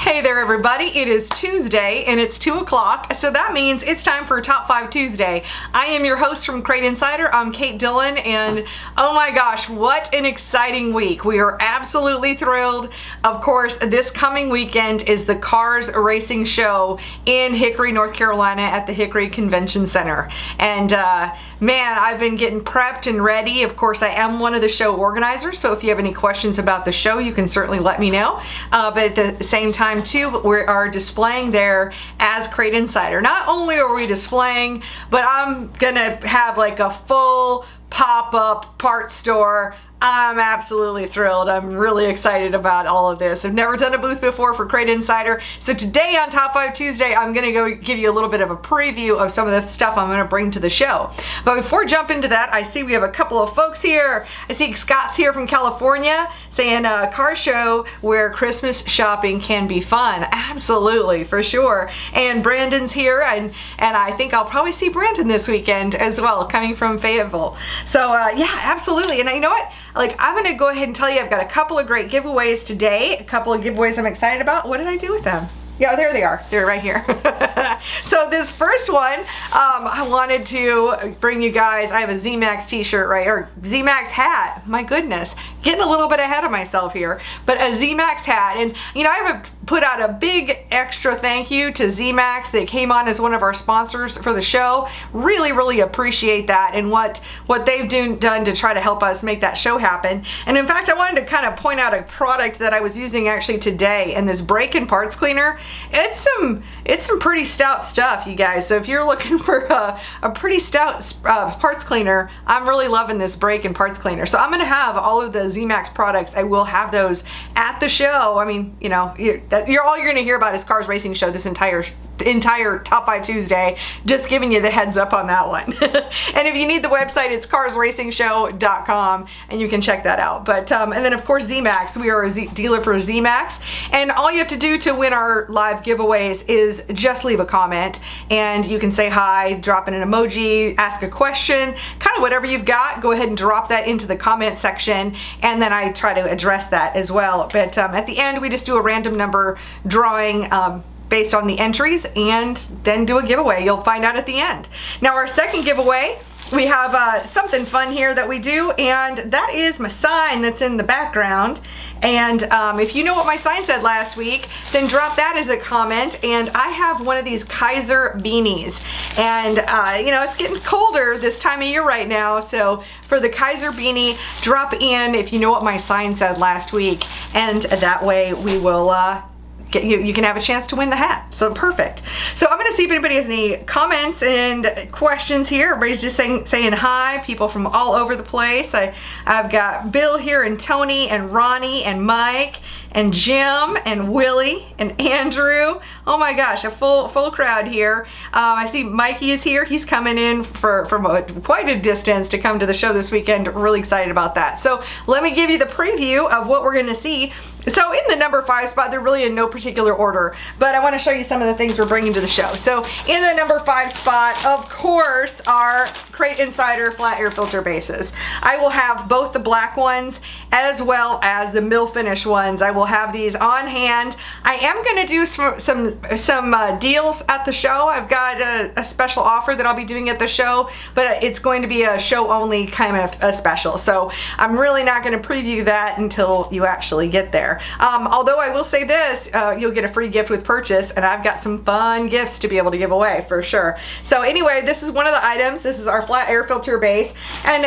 Hey there everybody, it is Tuesday and it's 2 o'clock, so that means it's time for Top 5 Tuesday. I am your host from Crate Insider, I'm Kate Dillon, and oh my gosh, what an exciting week. We are absolutely thrilled. Of course, this coming weekend is the Cars Racing Show in Hickory, North Carolina at the Hickory Convention Center. And man, I've been getting prepped and ready. Of course, I am one of the show organizers, so if you have any questions about the show, you can certainly let me know. But at the same time too, we are displaying there as Crate Insider. Not only are we displaying, but I'm gonna have like a full pop-up parts store. I'm absolutely thrilled. I'm really excited about all of this. I've never done a booth before for Crate Insider. So today on Top 5 Tuesday, I'm gonna go give you a little bit of a preview of some of the stuff I'm gonna bring to the show. But before I jump into that, I see we have a couple of folks here. I see Scott's here from California saying car show where Christmas shopping can be fun. Absolutely, for sure. And Brandon's here, and I think I'll probably see Brandon this weekend as well, coming from Fayetteville. So yeah, absolutely. And you know what? Like, I'm gonna go ahead and tell you I've got a couple of great giveaways today, a couple of giveaways I'm excited about. What did I do with them? Yeah, there they are. They're right here. So this first one, I wanted to bring you guys, I have a Z-Max t-shirt, right, or Z-Max hat. My goodness, getting a little bit ahead of myself here. But a Z-Max hat, and you know, I have put out a big extra thank you to Z-Max. They came on as one of our sponsors for the show. Really, really appreciate that and what they've done to try to help us make that show happen. And in fact, I wanted to kind of point out a product that I was using actually today, and this brake and parts cleaner. It's some pretty stout stuff, you guys. So if you're looking for a pretty stout parts cleaner, I'm really loving this brake and parts cleaner. So I'm gonna have all of the Z-Max products. I will have those at the show. I mean, you know, all you're gonna hear about is Cars Racing Show this entire Top 5 Tuesday. Just giving you the heads up on that one. And if you need the website, it's CrateInsider.com, and you can check that out. But and then of course Z-Max, we are a dealer for Z-Max, and all you have to do to win our live giveaways is just leave a comment, and you can say hi, drop in an emoji, ask a question, kind of whatever you've got. Go ahead and drop that into the comment section, and then I try to address that as well. But at the end, we just do a random number drawing based on the entries, and then do a giveaway. You'll find out at the end. Now, our second giveaway, we have something fun here that we do, and that is my sign that's in the background. And if you know what my sign said last week, then drop that as a comment. And I have one of these Kaiser beanies, and you know, it's getting colder this time of year right now, so for the Kaiser beanie, drop in if you know what my sign said last week, and that way we will you can have a chance to win the hat. So perfect. So I'm gonna see if anybody has any comments and questions here. Everybody's just saying hi, people from all over the place. I've got Bill here, and Tony, and Ronnie, and Mike, and Jim, and Willie, and Andrew. Oh my gosh, a full crowd here. I see Mikey is here. He's coming in from quite a distance to come to the show this weekend. Really excited about that. So let me give you the preview of what we're gonna see. So in the number 5 spot, they're really in no particular order, but I want to show you some of the things we're bringing to the show. So in the number 5 spot, of course, are Crate Insider flat air filter bases. I will have both the black ones as well as the mill finish ones. I will have these on hand. I am going to do some deals at the show. I've got a special offer that I'll be doing at the show, but it's going to be a show only kind of a special. So I'm really not going to preview that until you actually get there. Although I will say this, you'll get a free gift with purchase, and I've got some fun gifts to be able to give away for sure. So anyway, this is one of the items. This is our flat air filter base, and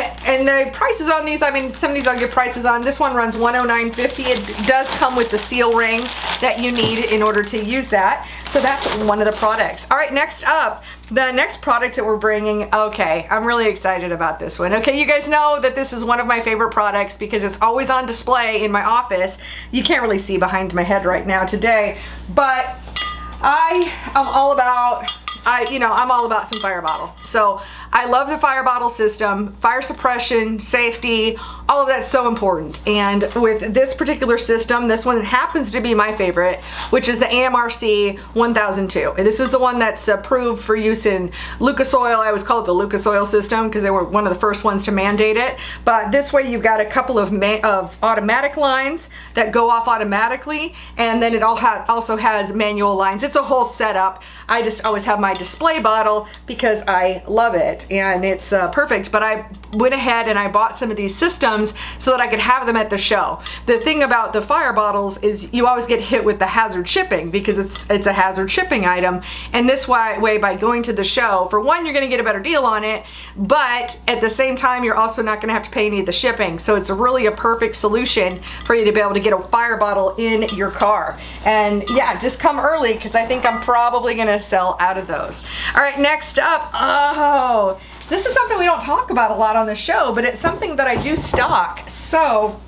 the prices on these, I mean, some of these I'll get prices on. This one runs $109.50. It does come with the seal ring that you need in order to use that. So that's one of the products. All right, next up, the next product that we're bringing, okay, I'm really excited about this one. Okay, you guys know that this is one of my favorite products because it's always on display in my office. You can't really see behind my head right now today, but I am all about I'm all about some fire bottle. So I love the fire bottle system. Fire suppression, safety, all of that's so important. And with this particular system, this one happens to be my favorite, which is the AMRC 1002. And this is the one that's approved for use in Lucas Oil. I always call it the Lucas Oil system because they were one of the first ones to mandate it. But this way you've got a couple of automatic lines that go off automatically, and then it also has manual lines. It's a whole setup. I just always have my display bottle because I love it and it's perfect. But I went ahead and I bought some of these systems so that I could have them at the show. The thing about the fire bottles is you always get hit with the hazard shipping because it's a hazard shipping item. And this way, by going to the show, for one, you're going to get a better deal on it, but at the same time, you're also not going to have to pay any of the shipping. So it's really a perfect solution for you to be able to get a fire bottle in your car. And yeah, just come early because I think I'm probably going to sell out of those. All right, next up, oh, this is something we don't talk about a lot on the show, but it's something that I do stock. So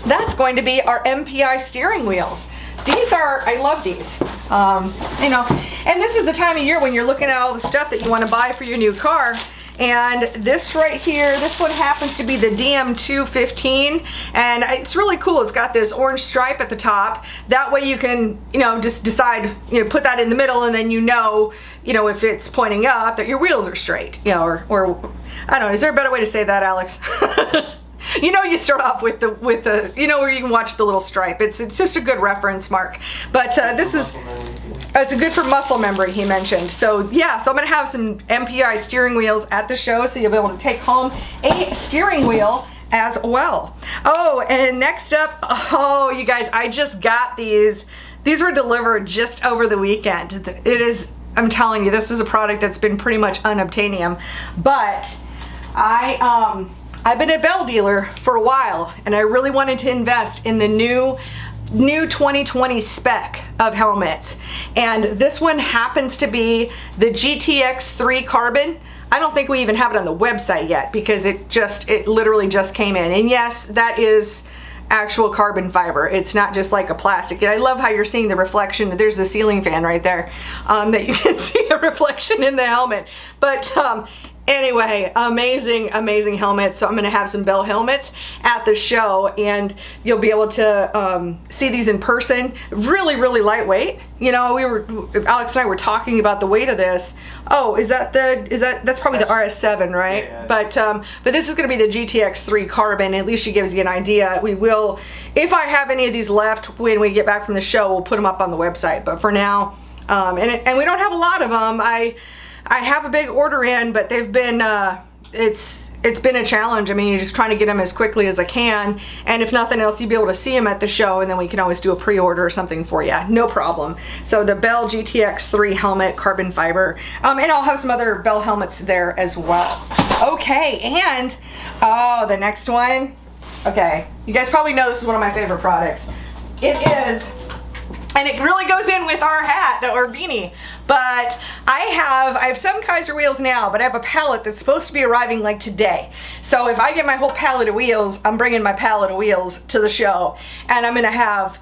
that's going to be our Mpi steering wheels. These are, I love these, and this is the time of year when you're looking at all the stuff that you want to buy for your new car. And this right here, this one happens to be the DM215, and it's really cool. It's got this orange stripe at the top. That way you can, just decide, put that in the middle, and then if it's pointing up, that your wheels are straight, or I don't know. Is there a better way to say that, Alex? You start off with the where you can watch the little stripe. It's just a good reference mark. But this is, it's good for muscle memory, he mentioned. So yeah, so I'm gonna have some Mpi steering wheels at the show, so you'll be able to take home a steering wheel as well. Oh, and next up, you guys, I just got these. These were delivered just over the weekend. It is, I'm telling you, this is a product that's been pretty much unobtainium, but I've been a Bell dealer for a while, and I really wanted to invest in the new 2020 spec of helmets. And this one happens to be the GTX3 Carbon. I don't think we even have it on the website yet because it literally just came in. And yes, that is actual carbon fiber. It's not just like a plastic. And I love how you're seeing the reflection. There's the ceiling fan right there, that you can see a reflection in the helmet. But anyway, amazing helmets. So I'm going to have some Bell helmets at the show, and you'll be able to see these in person. Really lightweight. Alex and I were talking about the weight of this. Oh, that's probably the RS7, right? Yeah, but this is going to be the GTX3 Carbon. At least she gives you an idea. We will, if I have any of these left when we get back from the show, we'll put them up on the website. But for now, and we don't have a lot of them. I have a big order in, but they've been, it's been a challenge. I mean, you're just trying to get them as quickly as I can. And if nothing else, you'll be able to see them at the show, and then we can always do a pre-order or something for you. No problem. So the Bell GTX3 helmet, carbon fiber. And I'll have some other Bell helmets there as well. Okay, and, the next one. Okay, you guys probably know this is one of my favorite products. It is, and it really goes in with our hat or beanie. But I have some Kaiser wheels now, but I have a pallet that's supposed to be arriving like today. So if I get my whole pallet of wheels, I'm bringing my pallet of wheels to the show. And I'm going to have,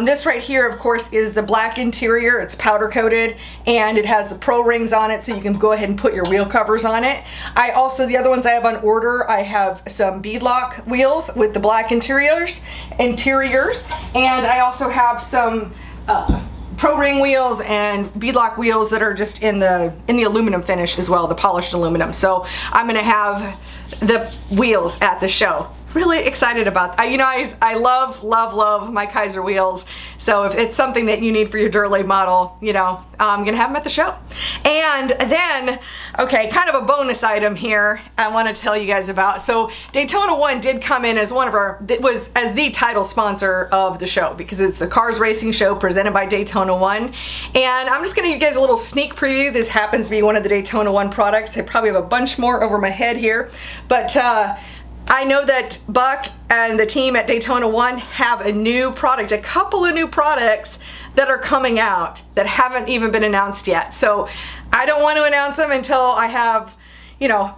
this right here, of course, is the black interior. It's powder coated, and it has the Pro Rings on it, so you can go ahead and put your wheel covers on it. The other ones I have on order, I have some beadlock wheels with the black interiors, and I also have some Pro Ring wheels and beadlock wheels that are just in the aluminum finish as well, the polished aluminum. So I'm gonna have the wheels at the show. Really excited about that. I love my Kaiser wheels. So if it's something that you need for your Durley model, I'm gonna have them at the show. And then, okay, kind of a bonus item here I want to tell you guys about. So Daytona 1 did come in as as the title sponsor of the show, because it's the Cars Racing Show presented by Daytona 1. And I'm just gonna give you guys a little sneak preview. This happens to be one of the Daytona 1 products. I probably have a bunch more over my head here, but I know that Buck and the team at Daytona 1 have a couple of new products that are coming out that haven't even been announced yet. So I don't want to announce them until I have,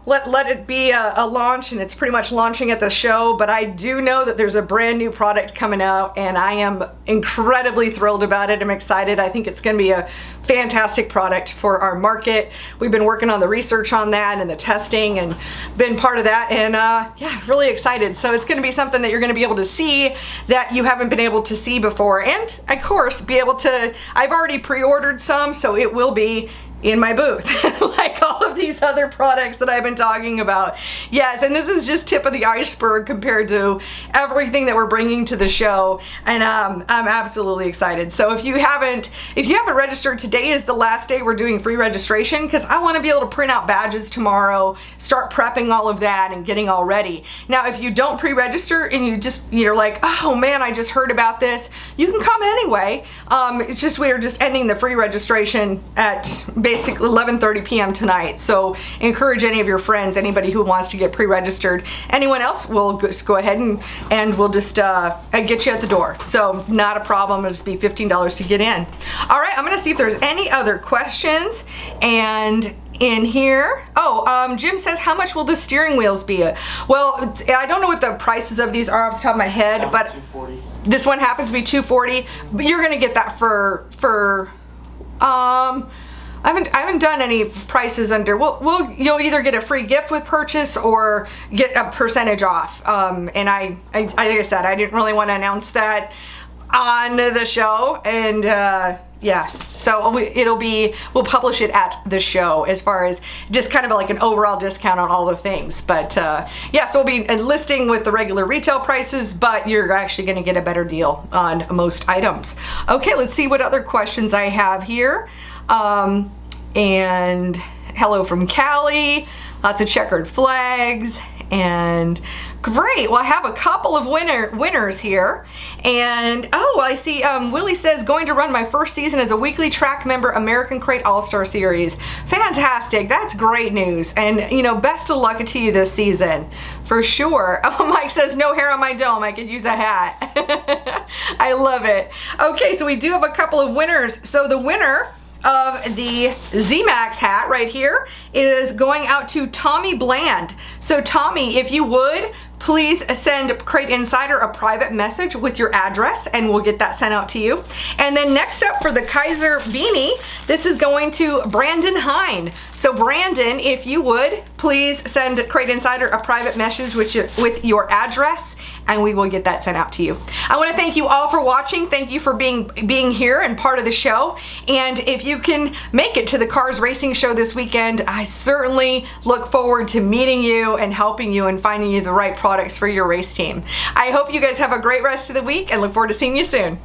let it be a launch, and it's pretty much launching at the show, but I do know that there's a brand new product coming out, and I am incredibly thrilled about it. I'm excited. I think it's going to be a fantastic product for our market. We've been working on the research on that and the testing and been part of that, and yeah, really excited. So it's going to be something that you're going to be able to see that you haven't been able to see before, and of course be able to, I've already pre-ordered some, so it will be in my booth like all of these other products that I've been talking about. Yes, and this is just tip of the iceberg compared to everything that we're bringing to the show, and I'm absolutely excited. So if you haven't registered, today is the last day we're doing free registration, because I want to be able to print out badges tomorrow, start prepping all of that and getting all ready. Now if you don't pre-register and you're like, oh man, I just heard about this, you can come anyway. It's just we're just ending the free registration at basically 11:30 p.m. tonight. So encourage any of your friends, anybody who wants to get pre-registered. Anyone else, we'll just go ahead and we'll just get you at the door. So not a problem. It'll just be $15 to get in. All right, I'm gonna see if there's any other questions. And in here, Jim says, how much will the steering wheels be? Well, I don't know what the prices of these are off the top of my head, but $240. This one happens to be $240, but you're gonna get that for I haven't done any prices under. You'll either get a free gift with purchase or get a percentage off. And I like I said, I didn't really want to announce that on the show, and yeah, so we'll publish it at the show as far as just kind of like an overall discount on all the things. But yeah, so we'll be listing with the regular retail prices, but you're actually going to get a better deal on most items. Okay, let's see what other questions I have here. And hello from Cali, lots of checkered flags, and great. Well, I have a couple of winners here, and I see Willie says, going to run my first season as a weekly track member, American Crate All-Star Series. Fantastic, that's great news, and best of luck to you this season for sure. Mike says, no hair on my dome, I could use a hat. I love it. Okay, so we do have a couple of winners. So the winner of the Z-Max hat right here is going out to Tommy Bland. So Tommy, if you would, please send Crate Insider a private message with your address, and we'll get that sent out to you. And then next up for the Kaiser beanie, this is going to Brandon Hine. So Brandon, if you would, please send Crate Insider a private message with your address, and we will get that sent out to you. I want to thank you all for watching. Thank you for being here and part of the show. And if you can make it to the Cars Racing Show this weekend, I certainly look forward to meeting you and helping you and finding you the right products for your race team. I hope you guys have a great rest of the week and look forward to seeing you soon.